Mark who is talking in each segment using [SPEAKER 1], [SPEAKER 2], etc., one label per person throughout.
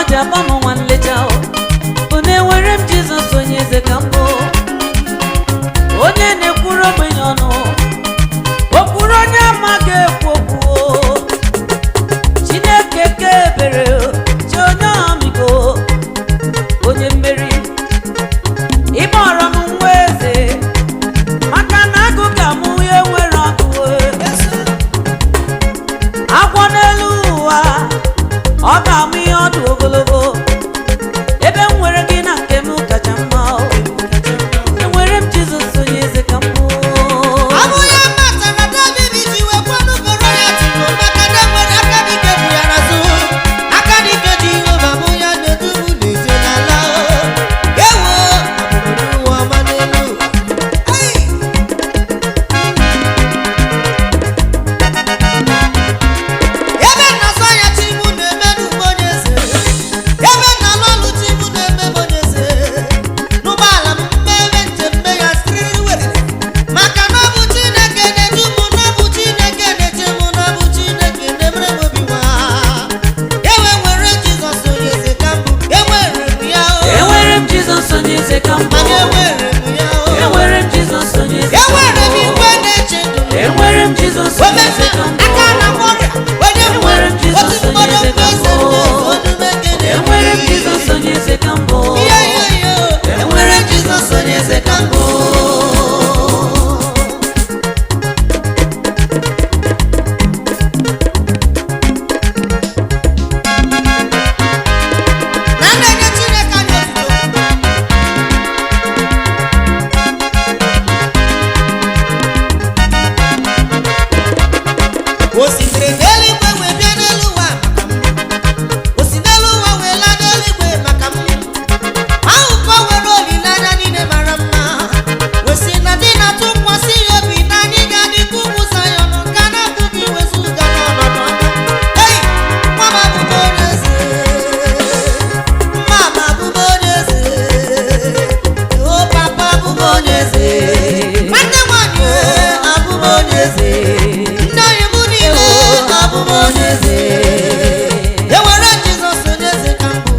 [SPEAKER 1] ji akpọ m nwa nlecha bụ na enwere m Jizọs onye eze ka mbụ, onye na-ekwuru ogbenye ọnụ, okwuru onye amaghị ekwu okwu, Chineke ka ebere, chi onye ọmịiko, onye mmeri. Ịkpọrọ m nwa eze maka na agụ ka mụ ya nwere ọdụ, agwọ n'elu ụwa ọ ga-amụ ihe ọdụ ogologo, ebe m nwere gị na nke m kacha mma. Enwere m Jizọs onye eze ka mbụ.
[SPEAKER 2] Abụ ya matara David ji wee kwanụ bụrụ ya tupu maka na enwere aka dike bụ ya n'azụ, aka dike Jehova bụ ya na-edubu n'ezie n'ala. Ewo abụrụ ụwa ọma n'elu. Ebe na-asọ ya Chibu na-eme n'ugbo onye eze, ebe na-alụ ọlụ Chibu na-eme m onye eze, n'ụgbọala m mmemme njem mme ya siriri were, maka na ọ bụ Chineke na-edu m, na ọ bụ Chineke na-eche m, na ọ bụ Chineke na-emere m obi nwa. Enwere Jizọs onye eze ka mbụ, enwere m ya o.
[SPEAKER 1] Enwere m Jizọs onye eze ka mbụ.
[SPEAKER 2] Mana enwere m ya o.
[SPEAKER 1] Enwere m Jizọs onye eze ka mbụ.
[SPEAKER 2] Enwere m igwe na-eche ndụ m.
[SPEAKER 1] Enwere m Jizọs onye eze ka mbụ.
[SPEAKER 2] Aka na ọrịa onye
[SPEAKER 1] Enwere m Jizọs
[SPEAKER 2] otu
[SPEAKER 1] onye
[SPEAKER 2] mmadụ
[SPEAKER 1] eze ka
[SPEAKER 2] mkpesa
[SPEAKER 1] mbụ.
[SPEAKER 2] odumekene.
[SPEAKER 1] Enwere m Jizọs onye eze ka mbụ. Enwere m Jizọs onye eze ka mbụ.
[SPEAKER 2] Na na-enye Chineke anyị otuto. O sitere n'eluigwe wee bịa n'elu ụwa maka m, o si n'elu ụwa wee laa n'eluigwe maka m. Ahụ ka o nwere olileanya niile mara mma, o si na dị na-atụkwasị ya obi na anyị ga-adị ka ụmụ Zayọn nke a na-apụghị iwezuga n'ọnọdụ ọma. Ei, nwa m abụbụ onye eze, mma m abụbụ onye eze, o papa abụbụ onye eze, nwanne nwanyị abụbụ onye eze, nne anyị mụ niile abụbụ onye eze. Enwere Jizọs onye eze ka mbụ,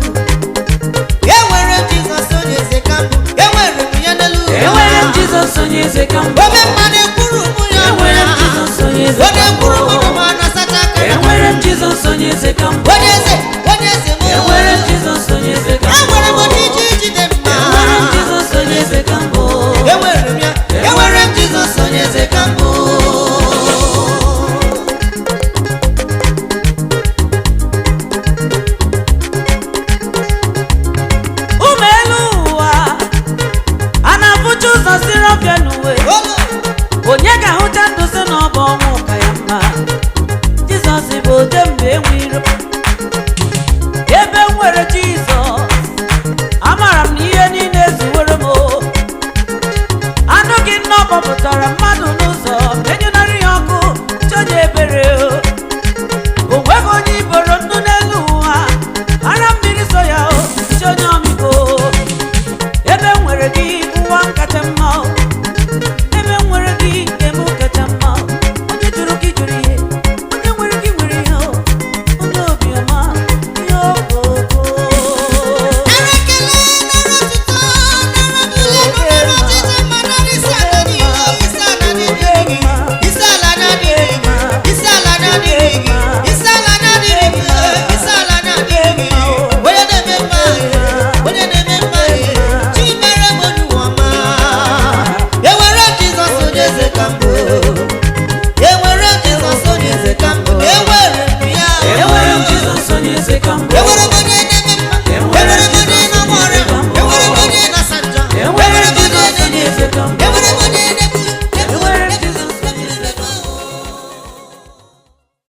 [SPEAKER 2] enwere Jizọs onye eze ka mbụ, enwere m ya n'elu ụwa.
[SPEAKER 1] Enwere m Jizọs onye eze ka mbụ.
[SPEAKER 2] Obe mmadụ ekwuru mụ ya
[SPEAKER 1] Enwere m Jizọs onye eze
[SPEAKER 2] onye
[SPEAKER 1] ka mbụ.
[SPEAKER 2] kwuru mụ ma na-asacha aka ya.
[SPEAKER 1] Enwere m Jizọs onye eze ka mbụ.
[SPEAKER 2] Onye eze mụ.
[SPEAKER 1] Enwere m Jizọs onye eze ka mbụ.
[SPEAKER 2] Enwere m ojiji ijide mma.
[SPEAKER 1] Enwere m Jizọs onye eze ka mbụ.
[SPEAKER 2] Enwere m ya.
[SPEAKER 1] Enwere m Jizọs onye eze ka mbụ. Ụmụ elu ụwa a na-afụcha ụzọ siri ọbịa n'uwe,
[SPEAKER 2] Olo.
[SPEAKER 1] onye ga-ahụcha ndụ si na ọ bụ ọnwụ ka ya mma. Jizọs bụ ode mgbe enwe iro, ebe m nwere Jizọs amara m na ihe niile zuwere m. Anụ gị nnọọ kpọpụtara mmadụ n'ụzọ